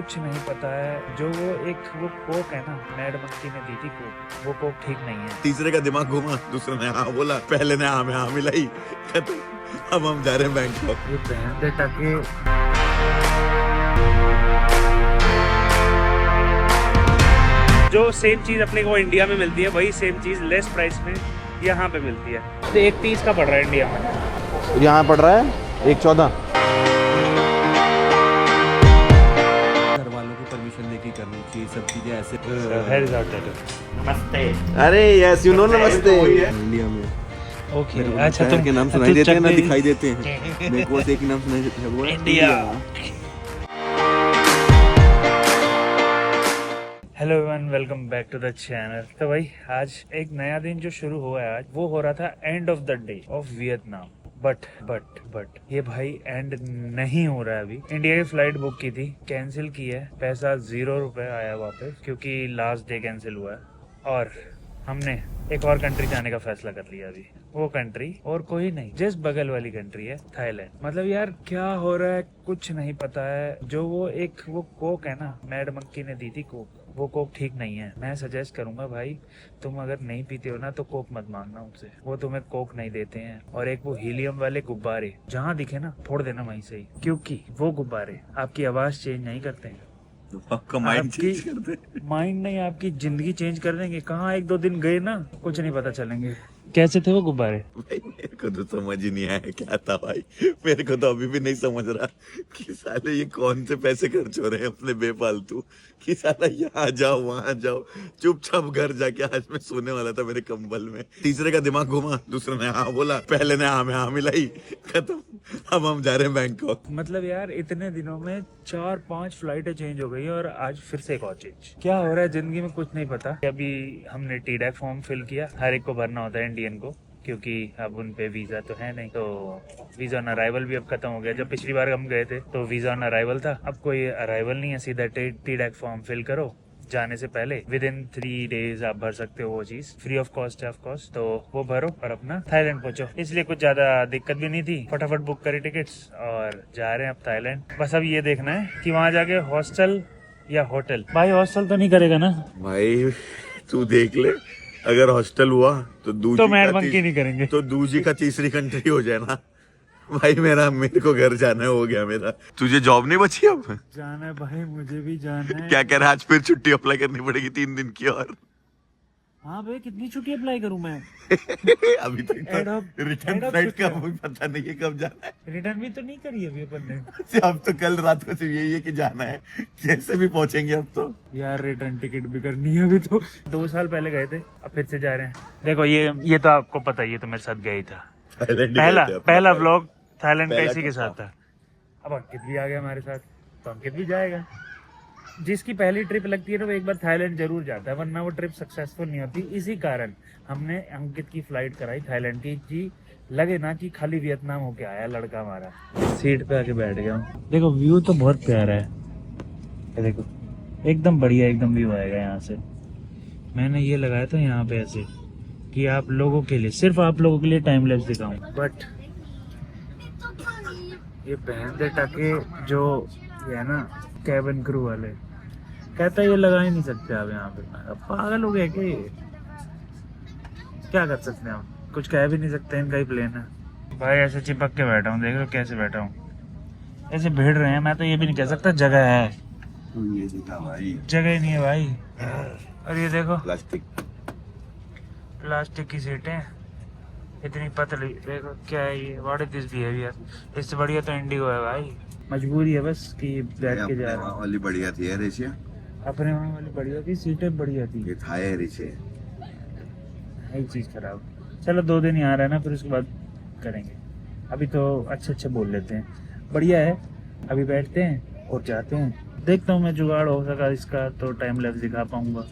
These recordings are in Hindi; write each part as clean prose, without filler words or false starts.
कुछ नहीं पता है। जो वो कोक है ना, मैड मंकी ने दी थी कोक, वो कोक ठीक नहीं है। तीसरे का दिमाग घुमा, दूसरे ने हाँ बोला, पहले ने हाँ में हाँ मिलाई, खत्म। अब हम जा रहे हैं बैंकॉक। ये बहन दे टके। जो सेम चीज अपने को इंडिया में मिलती है वही सेम चीज लेस प्राइस में यहाँ पे मिलती है। तो 1.30 का पड़ रहा है इंडिया में, यहाँ पड़ रहा है 1.14। घर वालों की परमिशन लेके करनी चाहिए सब चीजें ऐसे। नमस्ते। अरे यस यू नो नमस्ते। इंडिया में ओके अच्छा अच्छा, के नाम सुनाई देते हैं ना दिखाई देते हैं। मेरे को एक ही नाम सुनाई देते हैं, वो है India. Hello everyone, welcome back to the channel. तो भाई आज एक नया दिन जो शुरू हुआ है, आज वो हो रहा था end of the day of Vietnam. But ये भाई एंड नहीं हो रहा है अभी। इंडिया की फ्लाइट बुक की थी, कैंसिल की है, पैसा 0 रुपए आया वापस, क्योंकि लास्ट डे कैंसिल हुआ है। और हमने एक और कंट्री जाने का फैसला कर लिया अभी। वो कंट्री और कोई नहीं, जस्ट बगल वाली कंट्री है, थाईलैंड। मतलब यार क्या हो रहा है कुछ नहीं पता है। जो वो कोक है ना, मैड मंकी ने दी थी कोक, वो कोक ठीक नहीं है। मैं सजेस्ट करूंगा भाई, तुम अगर नहीं पीते हो ना तो कोक मत मांगना उनसे, वो तुम्हें कोक नहीं देते हैं। और एक वो हीलियम वाले गुब्बारे जहाँ दिखे ना फोड़ देना वहीं से ही, क्योंकि वो गुब्बारे आपकी आवाज चेंज नहीं करते हैं, आपका माइंड चेंज कर दे। माइंड नहीं आपकी जिंदगी चेंज कर देंगे। कहाँ 1-2 दिन गए ना, कुछ नहीं पता चलेंगे। कैसे थे वो गुब्बारे? भाई मेरे को तो समझ ही नहीं आया क्या था भाई। मेरे को तो अभी भी नहीं समझ रहा कि साले ये कौन से पैसे खर्च हो रहे हैं अपने बेफालतू, कि साला यहाँ जाओ वहां जाओ, चुपचाप घर जाके आज मैं सोने वाला था मेरे कंबल में। तीसरे का दिमाग घुमा, दूसरे ने हाँ बोला, पहले ने हाँ में हाँ मिलाई, खत्म। अब हम जा रहे हैं बैंकॉक। मतलब यार इतने दिनों में 4-5 फ्लाइटें चेंज हो गई और आज फिर से एक और चेंज। क्या हो रहा है जिंदगी में कुछ नहीं पता। अभी हमने TDAC फॉर्म फिल किया, हर एक को भरना होता है इंडियन को, क्योंकि अब उन पे वीजा तो है नहीं। तो वीजा ऑन अराइवल भी अब खत्म हो गया। जब पिछली बार हम गए थे तो वीजा ऑन अराइवल था, अब कोई अराइवल नहीं है, सीधा TDAC फॉर्म फिल करो जाने से पहले। विदिन 3 डेज आप भर सकते हो वो चीज, फ्री ऑफ कॉस्ट है ऑफ कॉस्ट। तो वो भरो और अपना थाईलैंड पहुंचो। इसलिए कुछ ज्यादा दिक्कत भी नहीं थी, फटाफट बुक करी टिकट्स और जा रहे हैं अब थाईलैंड। बस अब ये देखना है कि वहाँ जाके हॉस्टल या होटल। भाई हॉस्टल तो नहीं करेगा ना भाई तू देख ले, अगर हॉस्टल हुआ तो दूसरी तो मैड मंकी नहीं करेंगे। तो दूसरी का तीसरी कंट्री हो जाए ना भाई। मेरे को घर जाना हो गया मेरा। तुझे जॉब नहीं बची अब? जाना है भाई, मुझे भी जाना है। क्या कह रहा है, आज फिर छुट्टी अप्लाई करनी पड़ेगी 3 दिन की और। हाँ भाई, कितनी छुट्टी अप्लाई करूँ मैं? अभी तक तो रिटर्न Head of फ्लाइट का छुट्टियां। पता नहीं है कब जाना है। रिटर्न भी तो नहीं करी अभी अपन ने। अब तो कल रात को सिर्फ यही है कि जाना है, कैसे भी पहुंचेंगे अब तो। यार रिटर्न टिकट भी करनी है अभी तो। 2 साल पहले गए थे, अब फिर से जा रहे हैं। देखो ये तो आपको पता ही है, तो मेरे साथ गया ही था। पहला व्लॉग थाईलैंड का इसी के साथ था। अब अंकित भी आ गया हमारे साथ, तो अंकित भी जाएगा। जिसकी पहली ट्रिप लगती है ना वो एक बार थाईलैंड जरूर जाता है, वरना वो ट्रिप सक्सेसफुल नहीं होती। इसी कारण हमने अंकित की फ्लाइट कराई थाईलैंड की, जी लगे ना कि खाली वियतनाम होके आया लड़का हमारा। सीट पे आके बैठ गया हूँ। देखो व्यू तो बहुत प्यारा है, ये देखो एकदम बढ़िया, एकदम व्यू आएगा यहाँ से। मैंने ये लगाया था यहाँ पे ऐसे कि आप लोगों के लिए, सिर्फ आप लोगों के लिए टाइम लैप्स दिखाऊं। बट ये बहन दे टके जो ये है ना कैबिन क्रू वाले, कहता है ये लगा ही नहीं सकते आप यहाँ पे। अब पागल हो गए क्या ये? क्या कर सकते हैं हम, कुछ कह भी नहीं सकते, इनका ही प्लेन है। भाई ऐसे चिपक के बैठा हूँ, देख लो कैसे बैठा हूँ। ऐसे भिड़ रहे हैं, मैं तो ये भी नहीं कह सकता जगह है, जगह ही नहीं है भाई। और ये देखो प्लास्टिक की सीटें इतनी पतली, देखो क्या है ये, व्हाट इज दिस बिहेवियर। इससे बढ़िया तो इंडिगो है भाई। मजबूरी है बस कि बैठ के जा रहा हूँ। वाली बढ़िया थी यार एशिया, अपने वहाँ वाली बढ़िया थी, सीटें बढ़िया थी, ये था यार एशिया। एक चीज खराब। चलो 2 दिन यहाँ रहना, फिर उसके बाद करेंगे। अभी तो अच्छे बोल लेते हैं, बढ़िया है। अभी बैठते हैं और जाते हैं। देखता हूँ मैं जुगाड़ हो सका इसका तो टाइम लैप्स दिखा पाऊंगा,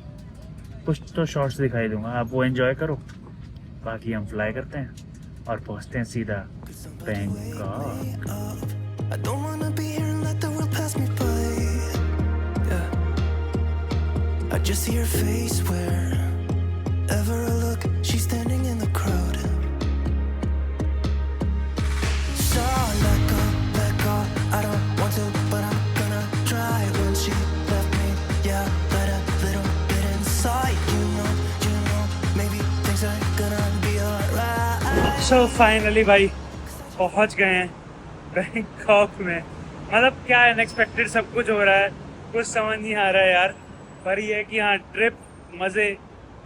कुछ तो शॉर्ट्स दिखाई दूंगा। आप वो एंजॉय करो, बाकी हम फ्लाई करते हैं और पहुँचते हैं सीधा Bangkok. I don't wanna be here and let the world pass me by. Yeah, I just see her face wherever I look. She's standing in the crowd. So let go. I don't want to, but I'm gonna try when she so finally भाई पहुंच गए हैं बैंकॉक में। मतलब क्या अनएक्सपेक्टेड सब कुछ हो रहा है, कुछ समझ नहीं आ रहा है यार। पर ये है कि हाँ, ट्रिप, मज़े,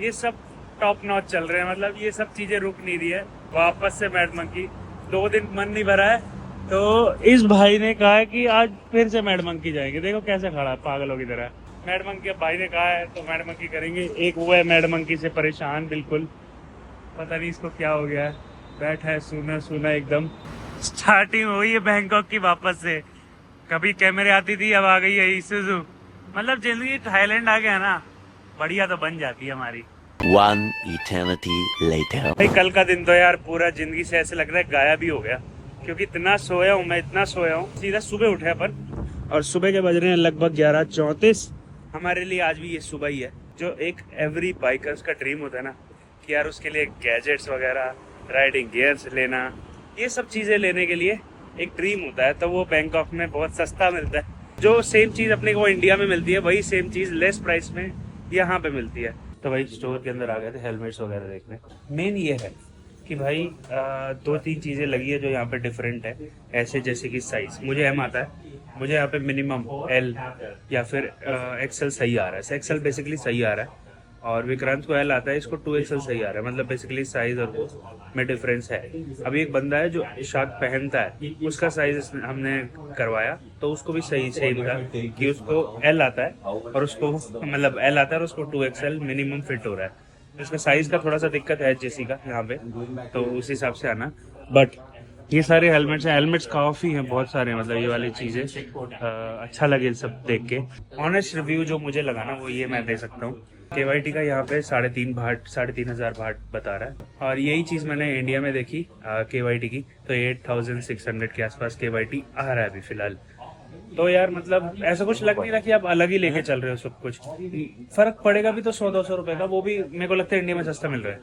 ये सब टॉप नॉच चल रहे हैं। मतलब ये सब चीज़ें रुक नहीं रही है। वापस से मैड मंकी, 2 दिन मन नहीं भरा है, तो इस भाई ने कहा है कि आज फिर से मैड मंकी जाएंगे। देखो कैसे खड़ा है पागलों की तरह। मैड मंकी अब भाई ने कहा है तो मैड मंकी करेंगे। एक वो है मैड मंकी से परेशान बिल्कुल, पता नहीं इसको क्या हो गया है, बैठा है सूना सूना एकदम। स्टार्टिंग हुई है बैंकॉक की वापस से। कभी कैमरे आती थी, अब आ गई है ईसुज़ू। मतलब जिंदगी थाईलैंड आ गया ना, बढ़िया तो बन जाती है हमारी। One eternity later. भाई कल का दिन तो यार पूरा जिंदगी से ऐसे लग रहा है गायब ही हो गया, क्योंकि इतना सोया हूँ मैं, इतना सोया हूँ। सीधा सुबह उठे अपन और सुबह के बज रहे हैं लगभग 11:34। हमारे लिए आज भी ये सुबह ही है, जो एक एवरी बाइकर्स का ड्रीम होता है ना, कि यार उसके लिए गैजेट्स वगैरह, राइडिंग गियर्स लेना, ये सब चीज़ें लेने के लिए एक ड्रीम होता है। तो वो बैंकॉक में बहुत सस्ता मिलता है। जो सेम चीज़ अपने को इंडिया में मिलती है, वही सेम चीज़ लेस प्राइस में यहाँ पे मिलती है। तो भाई स्टोर के अंदर आ गए थे हेलमेट्स वगैरह देखने। मेन ये है कि भाई 2-3 चीज़ें लगी है जो यहाँ पे डिफरेंट है। ऐसे जैसे कि साइज़, मुझे एम आता है, मुझे यहाँ पे मिनिमम एल या फिर एक्सएल सही आ रहा है। एक्सएल बेसिकली सही आ रहा है और विक्रांत को एल आता है, इसको 2XL सही आ रहा है। मतलब बेसिकली साइज़ और वो में डिफरेंस है। अभी एक बंदा है जो शार्क पहनता है, उसका साइज़ हमने करवाया तो उसको भी सही था कि उसको एल आता है और उसको मतलब एल आता है और उसको 2XL मिनिमम फिट हो रहा है। इसका साइज़ का थोड़ा सा दिक्कत है जेसी का यहाँ पे, तो उस हिसाब से आना। बट ये सारे हेलमेट्स हैं, हेलमेट्स काफ़ी हैं, बहुत सारे हैं। मतलब ये वाली चीज़ें अच्छा लगे सब देख के। ऑनेस्ट रिव्यू जो मुझे लगा ना, वो ये मैं दे सकता हूँ। KYT का यहाँ पे 3,500 भाट बता रहा है, और यही चीज़ मैंने इंडिया में देखी KYT की, तो 8,600 के आसपास KYT आ रहा है अभी फिलहाल। तो यार मतलब ऐसा कुछ लग नहीं रहा कि आप अलग ही लेके चल रहे हो सब कुछ। फर्क पड़ेगा भी तो 100-200 रुपए का, वो भी मेरे को लगता है इंडिया में सस्ता मिल रहा है,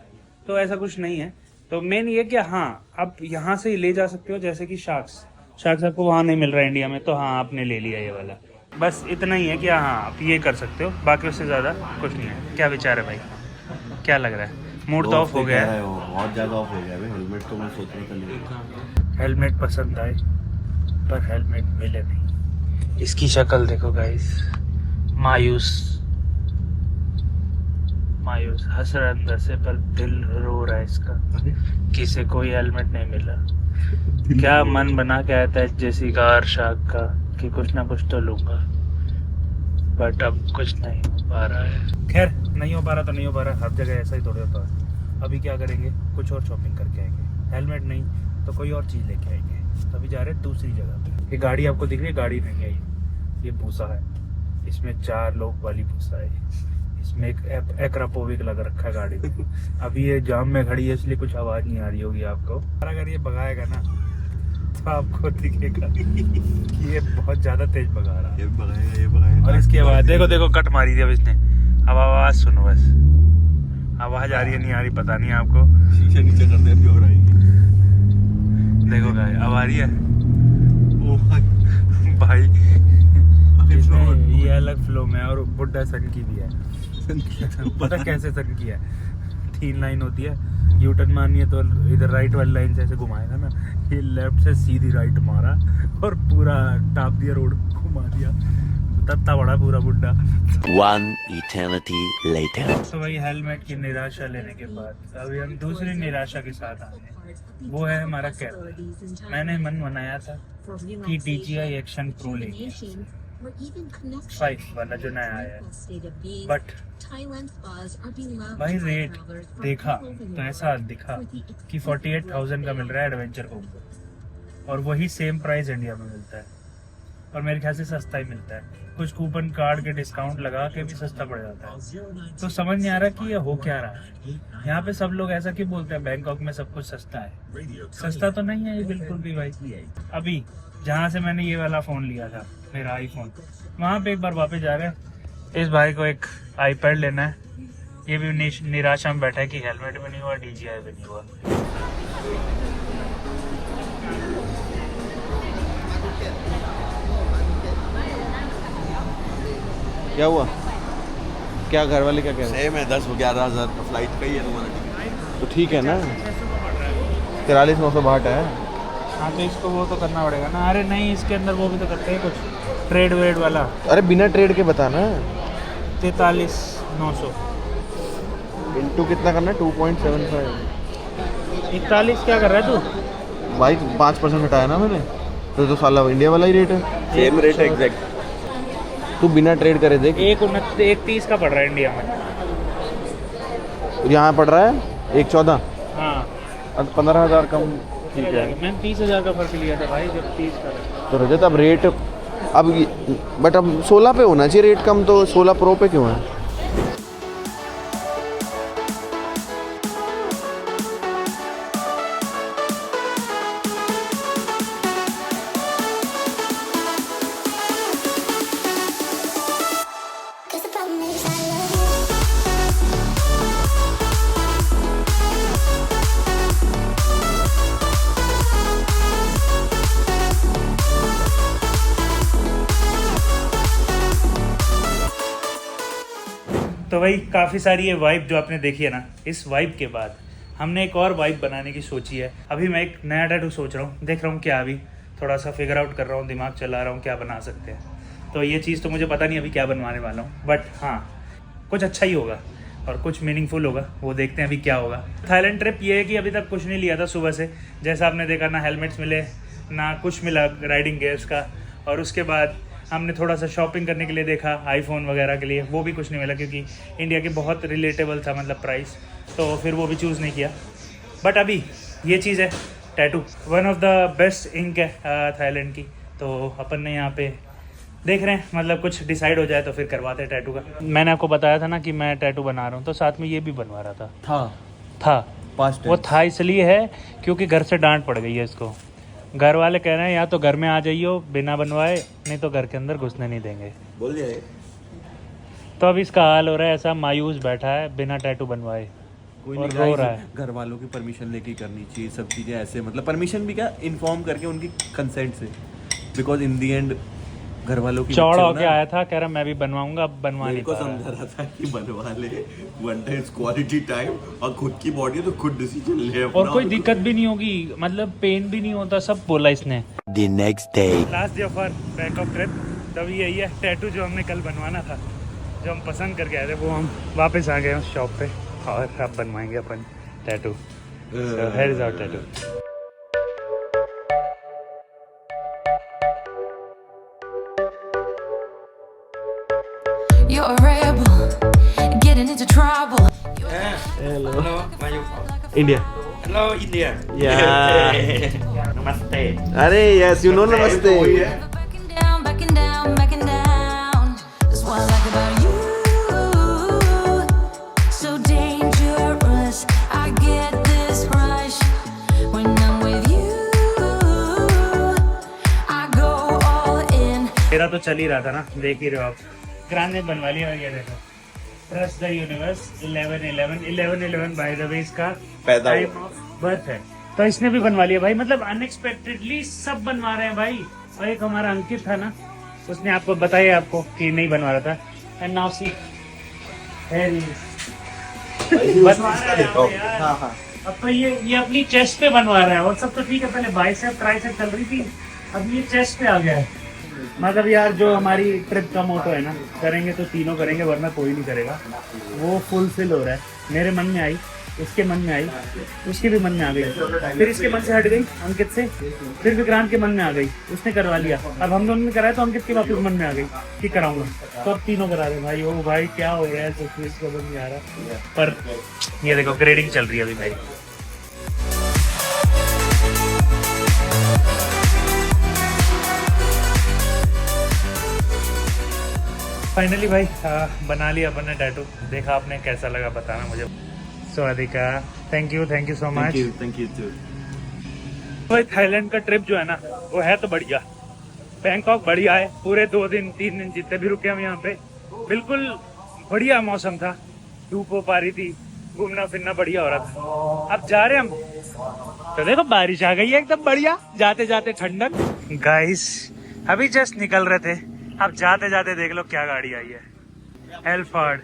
तो ऐसा कुछ नहीं है। तो मेन ये कि हाँ, आप यहाँ से ही ले जा सकते हो। जैसे कि शार्क्स आपको वहाँ नहीं मिल रहा है इंडिया में, तो हाँ आपने ले लिया ये वाला। बस इतना ही है कि हाँ आप ये कर सकते हो, बाकी उससे ज़्यादा कुछ नहीं है। क्या विचार है भाई, क्या लग रहा है? मूड तो ऑफ हो गया है, बहुत ज्यादा ऑफ हो गया है। हेलमेट तो मैं सोच रहा था लेने। हेलमेट पसंद आए पर हेलमेट मिले नहीं। इसकी शक्ल देखो गाइस, मायूस हंस रहा अंदर से, पर दिल रो रहा है इसका, किसी कोई हेलमेट नहीं मिला। क्या मन बना के आया था जैसी का और शार्क का कि कुछ ना कुछ तो लूंगा, बट अब कुछ नहीं हो पा रहा है। खैर नहीं हो पा रहा तो नहीं हो पा रहा, हर जगह ऐसा ही थोड़ा होता है। अभी क्या करेंगे, कुछ और शॉपिंग करके आएंगे। हेलमेट नहीं तो कोई और चीज़ लेके आएंगे। तो अभी जा रहे हैं दूसरी जगह पे। ये गाड़ी आपको दिख रही है, गाड़ी नहीं है ये भूसा है। इसमें 4 लोग वाली भूसा है। इसमें एक एक्रापोविक लग रखा है गाड़ी में। अभी ये जाम में खड़ी है, इसलिए कुछ आवाज़ नहीं आ रही होगी आपको। अगर ये भगाएगा ना तो आपको दिखेगा कि ये बहुत ज़्यादा तेज भगा रहा है। ये भगाएगा। और इसकी आवाज़ देखो कट मारी थी अब इसने। अब आवाज़ सुनो, बस आवाज़ आ रही है नहीं आ रही पता नहीं आपको। शीशा नीचे कर दे, अभी और आएगी। देखो गाइस, अब आ रही है। ओ भाई इसमें ये अलग फ्लो में है, और बुड्ढा सन की भी है। पता कैसे सन की है? 3 लाइन होती है, यूटर्न मारनी है तो इधर राइट वाली लाइन से ऐसे घुमाएगा ना, ये लेफ्ट से सीधी राइट मारा और पूरा टाप दिया, रोड घुमा दिया। तत्ता बड़ा पूरा बुड्ढा। One eternity later. तो भाई हेलमेट की निराशा लेने के बाद अभी हम दूसरी निराशा के साथ आ गए। वो है हमारा कैप। मैंने मन बनाया था कि DJI एक्शन प्रो लेंगे, 5 वाला जो नया आया है। बट भाई रेट देखा तो ऐसा दिखा कि 48,000 का मिल रहा है एडवेंचर कॉम्बो, और वही सेम प्राइस इंडिया में मिलता है, और मेरे ख्याल से सस्ता ही मिलता है। कुछ कूपन कार्ड के डिस्काउंट लगा के भी सस्ता पड़ जाता है। तो समझ नहीं आ रहा कि ये हो क्या रहा है। यहाँ पे सब लोग ऐसा क्यों बोलते हैं बैंकॉक में सब कुछ सस्ता है? सस्ता तो नहीं है ये बिल्कुल भी भाई। अभी जहाँ से मैंने ये वाला फ़ोन लिया था, मेरा आईफोन, वहाँ पे एक बार वापस जा रहे हैं। इस भाई को एक आईपैड लेना है। ये भी निराशा में बैठा है कि हेलमेट भी नहीं हुआ, DJI भी नहीं हुआ। क्या हुआ? क्या घर वाले क्या कह रहे हैं? सेम है, 10-11 हज़ार का फ्लाइट का ही है तुम्हारा टिकट। तो ठीक है ना। 43,962 है। हाँ तो इसको वो तो करना पड़ेगा ना। अरे नहीं, इसके अंदर वो भी तो करते हैं कुछ ट्रेड वेड वाला। अरे बिना ट्रेड के बताना। 43,900 इंटू कितना करना है? 2.75। 41 क्या कर रहा है तू? भाई 5% हटाया ना मैंने, तो साला इंडिया वाला ही रेट है। Same rate exact. तू बिना ट्रेड करे देख, 1,30 का पड़ रहा है इंडिया में। यहाँ पड़ रहा है 1,14। हाँ 15,000 कम। ठीक है। मैंने 30,000 का फर्क लिया था भाई, जब 30 का था। तो रजत अब रेट बट अब 16 पे होना चाहिए रेट कम, तो 16 प्रो पे क्यों है? Cause the problem is I love you. तो भाई काफ़ी सारी ये वाइब जो आपने देखी है ना, इस वाइब के बाद हमने एक और वाइब बनाने की सोची है। अभी मैं एक नया टैटू सोच रहा हूँ, देख रहा हूँ क्या, अभी थोड़ा सा फिगर आउट कर रहा हूँ, दिमाग चला रहा हूँ क्या बना सकते हैं। तो ये चीज़ तो मुझे पता नहीं अभी क्या बनवाने वाला हूँ, बट हाँ कुछ अच्छा ही होगा और कुछ मीनिंगफुल होगा, वो देखते हैं अभी क्या होगा। थाईलैंड ट्रिप ये है कि अभी तक कुछ नहीं लिया था सुबह से, जैसा आपने देखा, ना हेलमेट्स मिले ना कुछ मिला राइडिंग गेयर्स का। और उसके बाद हमने थोड़ा सा शॉपिंग करने के लिए देखा आईफोन वगैरह के लिए, वो भी कुछ नहीं मिला क्योंकि इंडिया के बहुत रिलेटेबल था मतलब प्राइस, तो फिर वो भी चूज़ नहीं किया। बट अभी ये चीज़ है tattoo, one of the best ink है थाईलैंड की, तो अपन ने यहाँ पे देख रहे हैं, मतलब कुछ डिसाइड हो जाए तो फिर करवाते हैं टैटू का। मैंने आपको बताया था ना कि मैं टैटू बना रहा हूँ, तो साथ में ये भी बनवा रहा था पास्ट वो था इसलिए है क्योंकि घर से डांट पड़ गई है इसको। घर वाले कह रहे हैं या तो घर में आ जाइयो बिना बनवाए, नहीं तो घर के अंदर घुसने नहीं देंगे। बोल जाए। तो अब इसका हाल हो रहा है ऐसा, मायूस बैठा है बिना टैटू बनवाए कोई और नहीं रो रहा guys, है। घर वालों की परमिशन लेके ही करनी चाहिए सब चीज़ें ऐसे, मतलब परमिशन भी क्या, इन्फॉर्म करके उनकी कंसेंट से, बिकॉज इन दी एंड घर वालों की चौड़ा बच्चे हो होके ना। आया था, कह रहा मैं भी बनवाऊंगा, अब बनवा मेरे नहीं को पा रहा। समझा रहा था कि बनवा ले, वन टाइम क्वालिटी टाइम, और खुद की बॉडी है तो खुद डिसीजन ले अपना। और कोई दिक्कत भी नहीं होगी, मतलब पेन भी नहीं होता, सब बोला इसने। The next day. Last day of our backup trip, तभी यही है टैटू जो हमने कल बनवाना था, जो हम पसंद करके आए थे, वो हम वापस आ गए उस शॉप पे और अब बनवाएंगे अपन tattoo. So here is our tattoo. You're a rebel, getting into trouble. India. Hello India. नमस्ते। अरे यस, यू नो नमस्ते। Backing down, backing down, backing down. That's what I like about you. So dangerous, I get this rush when I'm with you. I go all in. मेरा तो चल ही रहा था ना, देख ही रहे हो आप। ग्रांड ने बनवा लिया और ये देखो, trust the universe 11/11 by the way इसका टाइम ऑफ बर्थ है, तो इसने भी बनवा लिया भाई। मतलब अनएक्सपेक्टेडली सब बनवा रहे हैं भाई। और एक हमारा अंकित था ना, उसने आपको बताया आपको कि नहीं बनवा रहा था, एंड नाउ सी बनवा रहा है यहाँ पे यार। अब तो ये अपनी चेस्ट पे बनवा रहा है, और सब तो ठीक है, पहले बाइसेप ट्राइसेप चल रही थी, अब ये चेस्ट पे आ गया है। मतलब यार जो हमारी ट्रिप का मोटो है ना, करेंगे तो तीनों करेंगे वरना कोई नहीं करेगा, वो फुलफिल हो रहा है। मेरे मन में आई, उसके मन में आई, उसके भी मन में आ गई, फिर इसके मन से हट गई अंकित से, फिर विक्रांत के मन में आ गई, उसने करवा लिया। अब हम दोनों ने कराया तो अंकित के वापस मन में आ गई कि कराऊंगा, तो अब तीनों करा रहे भाई। ओ भाई क्या हो रहा है, सोचिए इसको समझ नहीं आ रहा। पर ये देखो ग्रेडिंग चल रही है अभी भाई। फाइनली भाई बना लिया अपन ने टैटू। देखा आपने, कैसा लगा बताना मुझे। स्वादिका, thank you so much. Thank you too. भाई थाईलैंड का ट्रिप जो है ना, वो है तो बढ़िया। बैंकॉक बढ़िया है, पूरे 2 दिन 3 दिन जितने भी रुके हम यहाँ पे, बिल्कुल बढ़िया मौसम था, धूप हो पा रही थी, घूमना फिरना बढ़िया हो रहा था। अब जा रहे हम तो देखो बारिश आ गई है एकदम बढ़िया, जाते जाते ठंडक। गाइस अभी जस्ट निकल रहे थे, अब जाते जाते देख लो क्या गाड़ी आई है, एल्फार्ड।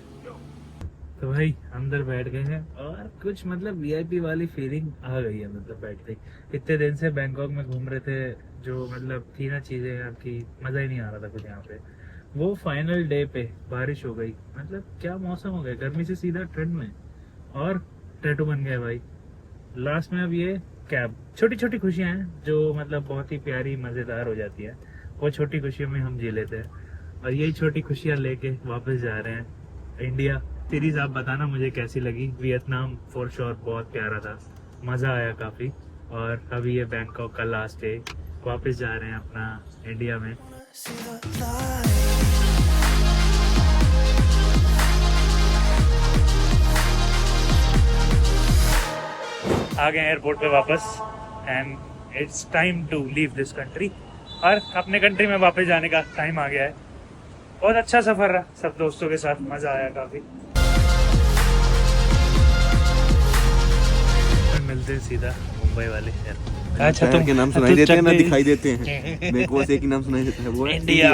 तो भाई अंदर बैठ गए हैं और कुछ मतलब वीआईपी वाली फीलिंग आ गई है, मतलब बैठते ही। इतने दिन से बैंकॉक में घूम रहे थे, जो मतलब थी ना चीजें आपकी, मजा ही नहीं आ रहा था कुछ यहाँ पे। वो फाइनल डे पे बारिश हो गई, मतलब क्या मौसम हो गया, गर्मी से सीधा ठंड में, और टैटू बन गया भाई लास्ट में। अब ये कैब, छोटी छोटी खुशियां हैं जो मतलब बहुत ही प्यारी मजेदार हो जाती है, वो छोटी खुशियों में हम जी लेते हैं। और यही छोटी खुशियां लेके वापस जा रहे हैं इंडिया। सीरीज आप बताना मुझे कैसी लगी। वियतनाम फॉर श्योर बहुत प्यारा था, मज़ा आया काफ़ी। और अभी ये बैंकॉक का लास्ट डे, वापस जा रहे हैं अपना इंडिया में। See the light. आ गए एयरपोर्ट पे वापस and it's time to leave this country. और अपने कंट्री में वापस जाने का टाइम आ गया है। बहुत अच्छा सफ़र रहा, सब दोस्तों के साथ मज़ा आया काफ़ी। मिलते हैं सीधा मुंबई वाले शहर। अच्छा, तुम के नाम सुनाई देते हैं ना दिखाई देते हैं। मेरे को बस एक ही नाम सुनाई देता है, वो है India.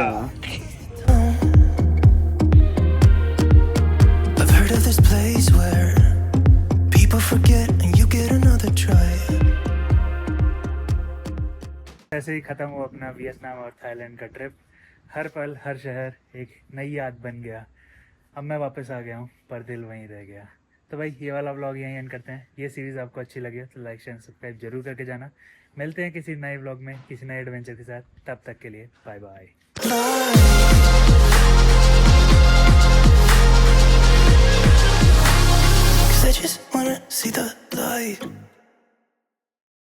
I've heard of this place where people forget and you get another try. ऐसे ही ख़त्म हुआ अपना वियतनाम और थाईलैंड का ट्रिप। हर पल हर शहर एक नई याद बन गया। अब मैं वापस आ गया हूँ पर दिल वहीं रह गया। तो भाई ये वाला व्लॉग यहीं एंड करते हैं। ये सीरीज़ आपको अच्छी लगी तो लाइक शेयर सब्सक्राइब जरूर करके जाना। मिलते हैं किसी नए व्लॉग में किसी नए एडवेंचर के साथ, तब तक के लिए bye bye. Cause I just wanna see the light.